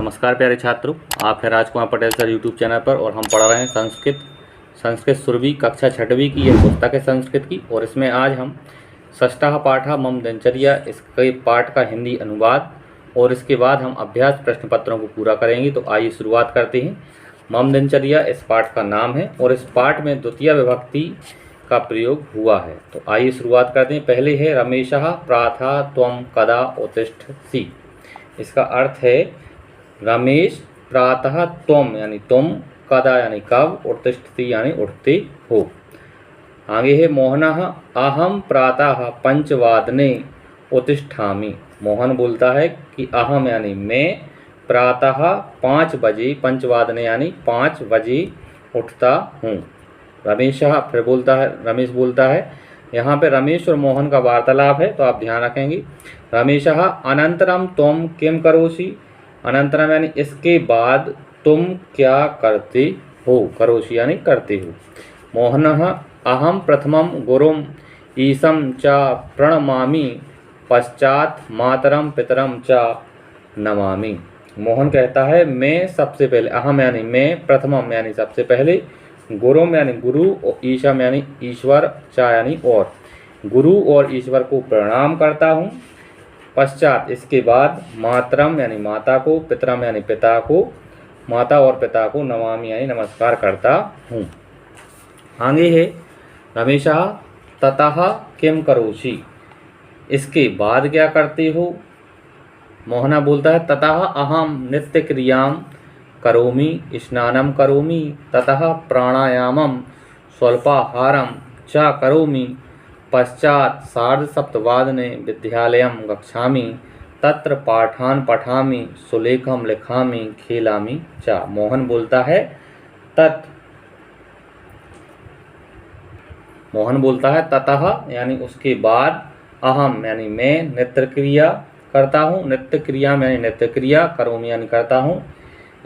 नमस्कार प्यारे छात्रों, आप हैं Rajkumar Patel sir YouTube channel पर और हम पढ़ रहे हैं संस्कृत सुरभि कक्षा छठवीं की यह पुस्तक है संस्कृत की। और इसमें आज हम षष्ठः पाठः मम दिनचर्या इसके पाठ का हिंदी अनुवाद और इसके बाद हम अभ्यास प्रश्न पत्रों को पूरा करेंगे। तो आइए शुरुआत करते हैं। मम दिनचर्या इस पाठ का नाम है और इस पाठ में द्वितीय विभक्ति का प्रयोग हुआ है। तो आइए शुरुआत करते हैं। पहले है रमेशः प्रातः त्वं कदा उत्तिष्ठसि। इसका अर्थ है रमेश प्रातः त्वम यानी तुम, कदा यानी कब, उत्तिष्ठति यानी उठते हो। आगे है मोहनः अहम प्रातः पंचवादने उत्तिष्ठामि। मोहन बोलता है कि अहम यानी मैं, प्रातः 5 बजे, पंचवादने यानी 5 बजे उठता हूँ। रमेशः फिर बोलता है, रमेश बोलता है। यहाँ पे रमेश और मोहन का वार्तालाप है तो आप ध्यान रखेंगे। रमेशः अनंतरम त्वं किं करोषि। अनंतरम यानी इसके बाद तुम क्या करते हो, करोषि यानी करते हो। मोहनः अहम प्रथमं गुरुम ईशं च प्रणमामि पश्चात मातरम पितरम च नमामि। मोहन कहता है मैं सबसे पहले, अहम यानी मैं, प्रथमम यानी सबसे पहले, गुरुम यानी गुरु, और ईशम यानी ईश्वर, च यानी और, गुरु और ईश्वर को प्रणाम करता हूँ। पश्चात इसके बाद मातरम यानी माता को, पितरम यानी पिता को, माता और पिता को, नमामि यानी नमस्कार करता हूँ। आगे है रमेशः ततः किं करोषि। इसके बाद क्या करते हो। मोहना बोलता है ततः अहम नित्य क्रियां करोमि, स्नानं करोमि, ततः प्राणायामं स्वल्पाहारं च करोमि, पश्चात 7:30 विद्यालयं गच्छामि, तत्र पाठान् पठामि, सुलेखं लिखामि, खेलामि च। मोहन बोलता है ततः यानी उसके बाद, अहम यानी मैं, नित्य क्रिया करता हूँ, नित्य क्रिया यानी नित्य क्रिया, करोमि यानी करता हूँ,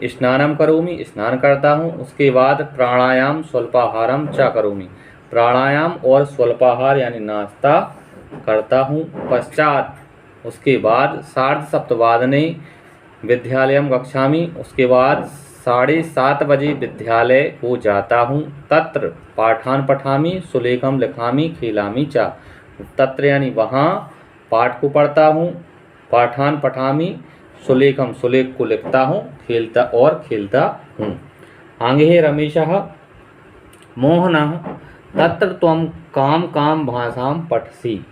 स्नानम करोमि स्नान करता हूँ, उसके बाद प्राणायाम स्वल्पाहारम च करोमि, प्राणायाम और स्वल्पाहार यानी नाश्ता करता हूँ। पश्चात उसके बाद 7:30 विद्यालयम गच्छामि, उसके बाद 7:30 बजे विद्यालय को जाता हूँ, तत्र पाठान पठामि, सुलेखम लिखामि, खेलामि च। तत्र यानी वहाँ पाठ को पढ़ता हूँ, पाठान पठामि, सुलेखम सुलेख को लिखता हूँ, खेलता हूँ। आगे है रमेशः मोहनः तत्र त्वं कां भाषां पठसि।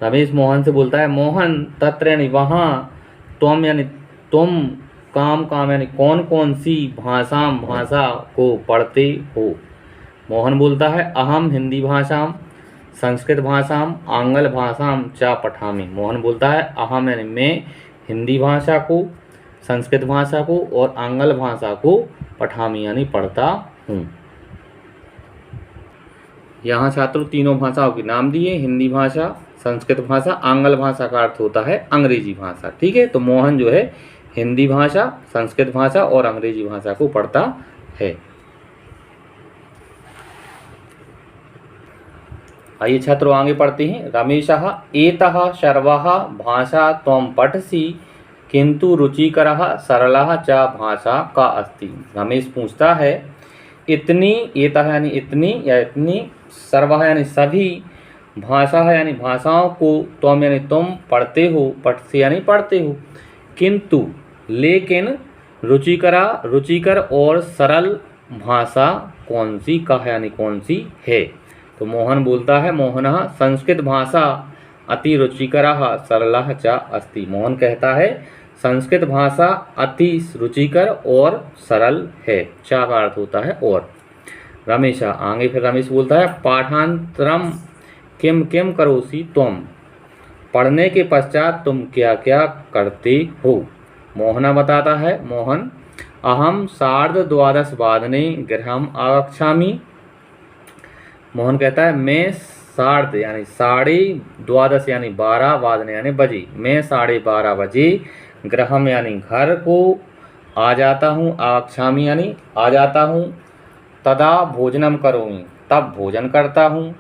रमेश मोहन से बोलता है मोहन तत्र यानी वहाँ, त्वं यानी तुम, काम यानी कौन कौन सी, भाषा को पढ़ते हो। मोहन बोलता है अहम हिंदी भाषां, संस्कृत भाषां, आंग्ल भाषां च पठामि। मोहन बोलता है अहम यानी मैं हिंदी भाषा को, संस्कृत भाषा को और आंग्ल भाषा को पठामि यानी पढ़ता हूँ। यहाँ छात्रों तीनों भाषाओं के नाम दिए, हिंदी भाषा, संस्कृत भाषा, आंग्ल भाषा का अर्थ होता है अंग्रेजी भाषा। ठीक है, तो मोहन जो है हिंदी भाषा, संस्कृत भाषा और अंग्रेजी भाषा को पढ़ता है। आइए छात्रों आगे पढ़ते हैं। रमेशः एतः सर्वाः भाषा त्वं पठसि किंतु रुचिकरः सरलः च भाषा का अस्ति। रमेश पूछता है इतनी, एतः यानी इतनी या इतनी, सर्वः यानी सभी, भाषा यानी भाषाओं को, त्वं यानी तुम पढ़ते हो, पठसि यानी पढ़ते हो, किंतु लेकिन, रुचिकर और सरल भाषा कौन सी का यानी कौन सी है। तो मोहन बोलता है मोहनः संस्कृत भाषा अति रुचिकरः सरलः च अस्ति। मोहन कहता है संस्कृत भाषा अति रुचिकर और सरल है, च का अर्थ होता है और। रमेश आगे फिर रमेश बोलता है पाठांतरम किम करोषि त्वं। पढ़ने के पश्चात तुम क्या क्या करते हो। मोहना बताता है मोहन अहम 12:30 गृहम आगच्छामि। मोहन कहता है मैं 12:30 यानी 12 वादने यानी बजे, मैं 12:30 बजे गृहम यानी घर को आ जाता हूँ, आगच्छामि यानी आ जाता हूँ, तदा भोजनम करोमि तब भोजन करता हूँ,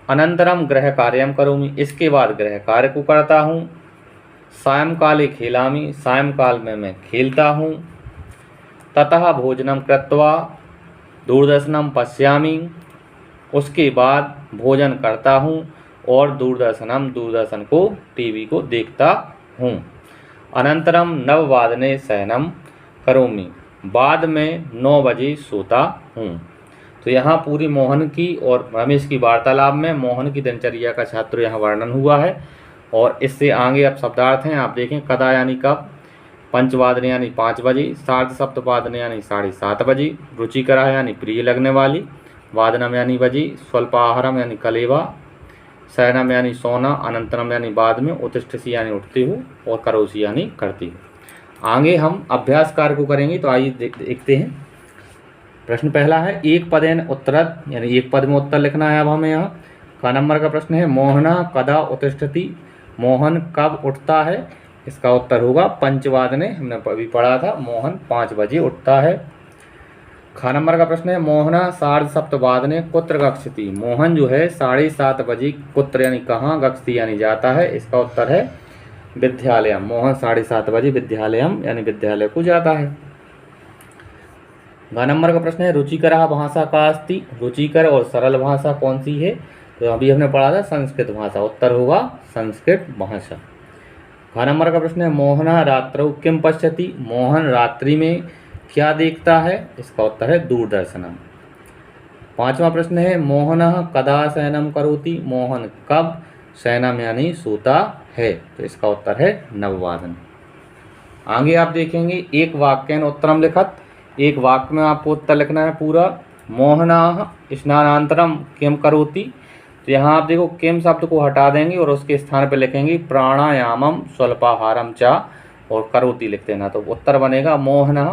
अनंतरम गृह कार्यम करोमि इसके बाद गृह कार्य को करता हूँ, सायंकाले खेलामि, सायंकाल में मैं खेलता हूँ। ततः भोजनम कृत्वा दूरदर्शनम पश्यामि, उसके बाद भोजन करता हूँ और दूरदर्शन को टीवी को देखता हूँ। अनंतरम नववादने शयनम करोमि, बाद में 9 बजे सोता हूँ। तो यहाँ पूरी मोहन की और रमेश की वार्तालाप में मोहन की दिनचर्या का छात्र यहाँ वर्णन हुआ है। और इससे आगे अब शब्दार्थ हैं, आप देखें। कदा यानी कब, पंचवादने यानी 5 बजे, सार्ध सप्तवादने यानी 7:30 बजे, रुचिकरा यानी प्रिय लगने वाली, वादनम यानी बजे, स्वल्पाहारम यानी कलेवा, शयनम यानी सोना, अनंतरम यानी बाद में, उत्तिष्ठसि यानी उठती हो, और करोसि यानी करती हो। आगे हम अभ्यास कार्य को करेंगे, तो आइए देखते हैं। प्रश्न पहला है, एक पदेन उत्तरत, यानी एक पद में उत्तर लिखना है अब हमें यहाँ। का नंबर का प्रश्न है, मोहना कदा उत्तिष्ठति, मोहन कब उठता है। इसका उत्तर होगा पंचवादने, हमने अभी पढ़ा था, मोहन 5 बजे उठता है। खा नंबर का प्रश्न है, मोहना सार्ध सप्तवादने कुत्र गच्छति, मोहन जो है 7:30 बजे कुत्र यानी कहाँ, गच्छति यानी जाता है। इसका उत्तर है विद्यालयम, मोहन 7:30 बजे विद्यालयम यानी विद्यालय को जाता है। घ नंबर का प्रश्न है, रुचिकरा भाषा का अस्ति, रुचिकर और सरल भाषा कौन सी है। तो अभी हमने पढ़ा था संस्कृत भाषा, उत्तर होगा संस्कृत भाषा। घ नंबर का प्रश्न है, मोहना रात्रौ किम पश्यति, मोहन रात्रि में क्या देखता है। इसका उत्तर है दूरदर्शनम। 5वां प्रश्न है, मोहन कदा शयनम करोति, मोहन कब शयनम यानी सोता है। तो इसका उत्तर है नववादन। आगे आप देखेंगे, एक वाक्यन उत्तरम लिखत, एक वाक्य में आपको उत्तर लिखना है पूरा। मोहना स्नानांतरम किम करोति, तो यहाँ आप देखो किम शब्द को हटा देंगे और उसके स्थान पर लिखेंगे प्राणायामम स्वल्पाहारम चा, और करोति लिख देना। तो उत्तर बनेगा मोहना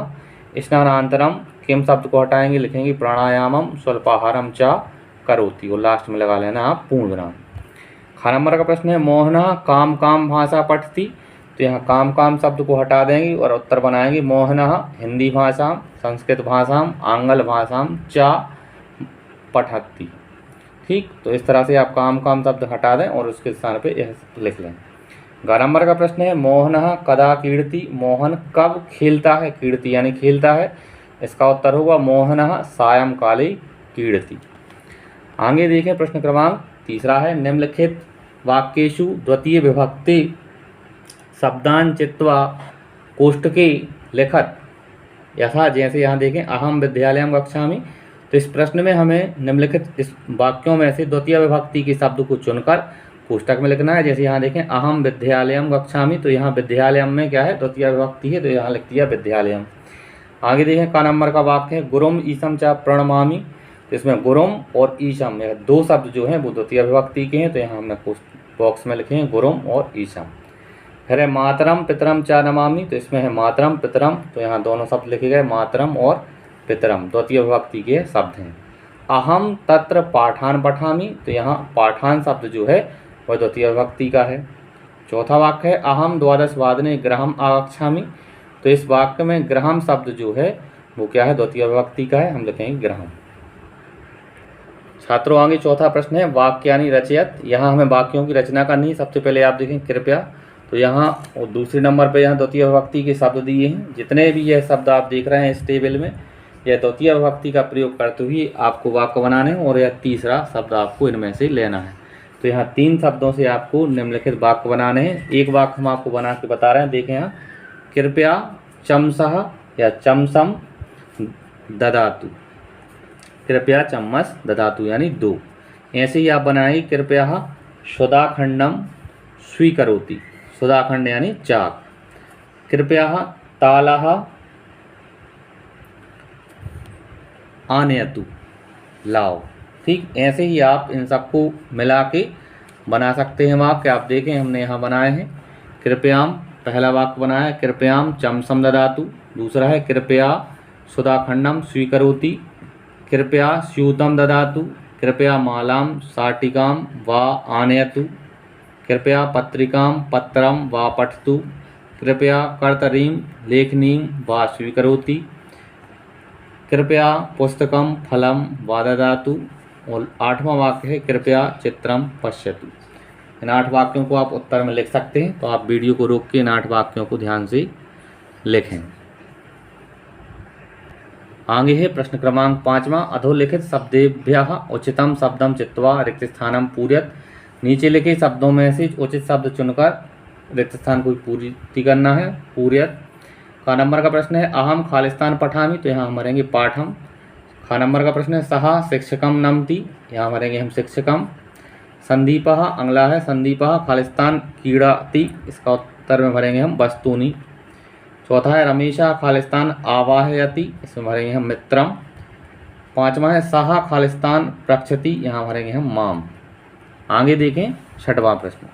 स्नानांतरम, किम शब्द को हटाएंगे, लिखेंगे प्राणायामम स्वल्पाहारम चा करोति, और लास्ट में लगा लेना आप पूर्ण विराम। खा नंबर का प्रश्न है, मोहना काम काम भाषा पठती, तो यहाँ काम काम शब्द को हटा देंगे और उत्तर बनाएंगे मोहना हिंदी भाषा, संस्कृत भाषा, आंग्ल भाषा चा पठती। ठीक, तो इस तरह से आप काम काम शब्द हटा दें और उसके स्थान पे यह लिख लें। 11 नंबर का प्रश्न है, मोहन कदा क्रीडति, मोहन कब खेलता है, क्रीडति यानी खेलता है। इसका उत्तर होगा मोहन सायंकाले क्रीडति। आगे देखें, प्रश्न क्रमांक 3 है, निम्नलिखित वाक्येषु द्वितीय विभक्ति शब्दान चित्वा कोष्ठके लिखत यथा, जैसे यहाँ देखें अहम विद्यालयम गच्छामि। तो इस प्रश्न में हमें निम्नलिखित इस वाक्यों में से द्वितीय विभक्ति के शब्द को चुनकर कोष्ठक में लिखना है। जैसे यहाँ देखें अहम विद्यालयम गच्छामि, तो यहाँ विद्यालयम में क्या है, द्वितीय विभक्ति है, तो यहाँ लिख दिया विद्यालयम। आगे देखें, का नंबर का वाक्य है, गुरुम ईशम चा प्रणमामि, तो इसमें गुरुम और ईशम, यह 2 शब्द जो हैं वो द्वितीय विभक्ति के हैं, तो यहाँ हमने बॉक्स में लिखे हैं गुरुम और ईशम। फिर है मातरम पितरम चा नमामि, तो इसमें है मातरम पितरम, तो यहाँ दोनों शब्द लिखे गए मातरम और पितरम, द्वितीय विभक्ति के शब्द हैं। अहम तत्र पाठान पठामि, तो यहाँ पाठान शब्द जो है वह द्वितीय विभक्ति का है। चौथा वाक्य है, अहम 12 वादने गृहम आगच्छामि, तो इस वाक्य में गृहम शब्द जो है वो क्या है, द्वितीय विभक्ति का है, हम लिखेंगे गृहम। छात्रों, आगे चौथा प्रश्न है, वाक्यानि रचयत, यहाँ हमें वाक्यों की रचना करनी है। सबसे पहले आप देखें कृपया, तो यहाँ और दूसरे नंबर पर यहाँ द्वितीय विभक्ति के शब्द दिए हैं। जितने भी यह शब्द आप देख रहे हैं इस टेबल में, यह द्वितीय विभक्ति का प्रयोग करते हुए आपको वाक्य बनाने हैं, और यह तीसरा शब्द आपको इनमें से लेना है। तो यहाँ 3 शब्दों से आपको निम्नलिखित वाक्य बनाने हैं। एक वाक्य हम आपको बना के बता रहे हैं, देखें यहाँ, कृपया चमसः या चमसम ददातु, कृपया चम्मच ददातु यानी 2। ऐसे ही आप बनाएंगे, कृपया सुधाखंडम स्वीकरोति, सुधाखंड यानी चाक, कृपया तालः आनयतु, लाओ। ठीक, ऐसे ही आप इन सबको मिला के बना सकते हैं वाक्य। आप देखें हमने यहाँ बनाए हैं, कृपयाम पहला वाक्य बनाया, कृपयाम चमसम ददातु, दूसरा है कृपया सुधाखंडम स्वीकरोति, कृपया स्यूतम ददातु, कृपया मालाम शाटिकाम वा आनयतु, कृपया पत्रिकाम पत्रम वा पठतु, कृपया कर्तरीम लेखनीम वा स्वीकरोति, कृपया पुस्तकम फलम वा ददातु, और 8वां वाक्य है कृपया चित्रम पश्यतु। इन 8 वाक्यों को आप उत्तर में लिख सकते हैं। तो आप वीडियो को रोक के इन 8 वाक्यों को ध्यान से लिखें। आगे है प्रश्न क्रमांक 5वां। अधोलिखित शब्देभ्यः उचितम शब्दम चित्वा रिक्त स्थानम पूरयत। नीचे लिखे शब्दों में से उचित शब्द चुनकर रिक्त स्थान को पूर्ति करना है। पूरयत। का नंबर का प्रश्न है अहम खालिस्तान पठामि, तो यहाँ हम भरेंगे पाठम। खा नंबर का प्रश्न है सहा शिक्षकम नमति, यहाँ भरेंगे हम शिक्षकम। संदीपः अगला है संदीपः खालिस्तान क्रीड़ति, इसका उत्तर में भरेंगे हम वस्तूनि। चौथा है रमेशा खालिस्तान आवाहयति, इसमें भरेंगे हम मित्रम। 5वां है सहा खालिस्तान प्रक्षति, यहाँ भरेंगे हम माम। आगे देखें 6वां प्रश्न।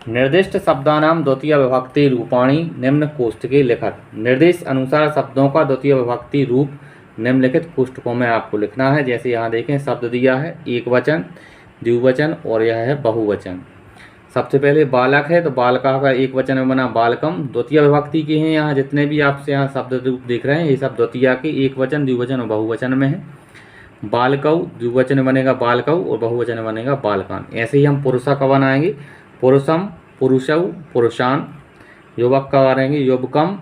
निर्दिष्ट शब्दानाम द्वितीय विभक्ति रूपाणी निम्न कोष्ठके लिखत। निर्देश अनुसार शब्दों का द्वितीय विभक्ति रूप निम्नलिखित कोष्ठकों में आपको लिखना है। जैसे यहाँ देखें शब्द दिया है एक वचन, द्विवचन और यह है बहुवचन। सबसे पहले बालक है, तो बालका का एक वचन में बना बालकम। द्वितीय विभक्ति के हैं यहाँ जितने भी आपसे यहाँ शब्द रूप देख रहे हैं, ये सब द्वितीय के एक वचन, द्विवचन और बहुवचन में है। बालकौ द्विवचन में बनेगा बालकौ और बहुवचन में बनेगा बालकान। ऐसे ही हम पुरुषा का बनाएंगे पुरुषम, पुरुषौ, पुरुषान। युवक का बनाएंगे युवकम,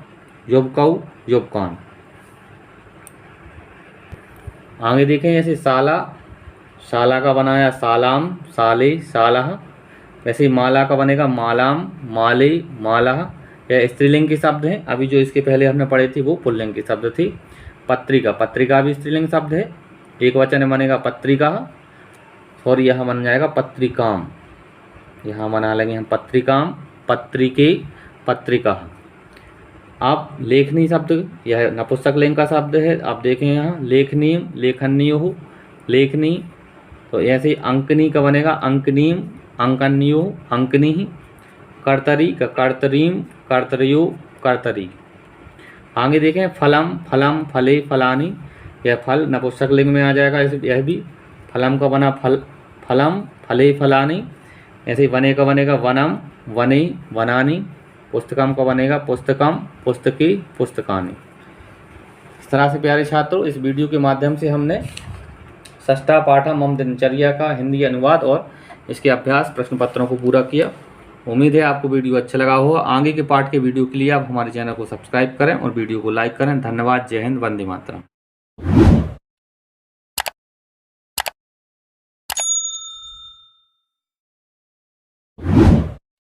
युवकौ, युवकान। आगे देखें जैसे शाला, शाला का बनाया शालाम, शाले, शालाह। वैसे ही माला का बनेगा मालाम, माले, मालाह। यह स्त्रीलिंग के शब्द हैं। अभी जो इसके पहले हमने पढ़े थे वो पुल्लिंग के शब्द थी। पत्रिका, पत्रिका भी स्त्रीलिंग शब्द है, एक वचन में बनेगा पत्रिका और यहाँ बन जाएगा पत्रिकाम। यहाँ बना लेंगे हम पत्रिकाम, पत्रिके, पत्रिका। अब लेखनी शब्द, यह नपुंसक लिंग का शब्द है। आप देखें यहाँ लेखनी, लेखन्यो, लेखनी। तो ऐसे ही अंकनी का बनेगा अंकनीम, अंकन्यो, अंकनी। कर्तरी का कर्तरीम, कर्तर्यो, कर्तरी। आगे देखें फलम, फलम, फले, फलानी। यह फल नपुंसक लिंग में आ जाएगा। यह भी फलम का बना फल, फलम, फले, फलानी। ऐसे ही वने का बनेगा वनम, वने, वनानी। पुस्तकम का बनेगा पुस्तकम, पुस्तके, पुस्तकानी। इस तरह से प्यारे छात्रों इस वीडियो के माध्यम से हमने षष्ठा पाठा मम दिनचर्या का हिंदी अनुवाद और इसके अभ्यास प्रश्न पत्रों को पूरा किया। उम्मीद है आपको वीडियो अच्छा लगा होगा। आगे के पाठ के वीडियो के लिए आप हमारे चैनल को सब्सक्राइब करें और वीडियो को लाइक करें। धन्यवाद। जय हिंद। वंदे मातरम।